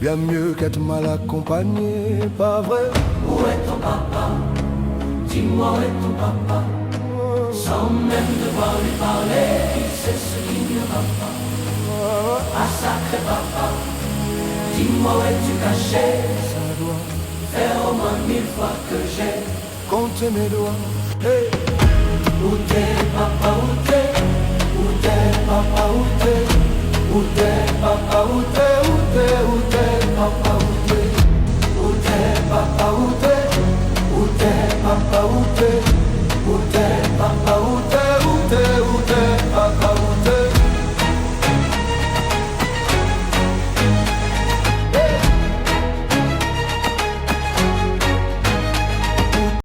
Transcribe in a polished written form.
bien mieux qu'être mal accompagné, pas vrai? Où est ton papa? Dis-moi où est ton papa? Sans même devoir lui parler, il sait ce qu'il ne va pas. Ah sacré papa, dis-moi où es-tu caché? Ça doit Faire au moins 1000 fois que j'ai compter mes doigts. Hey. Où t'es papa, où t'es? Où t'es papa, où t'es? Où t'es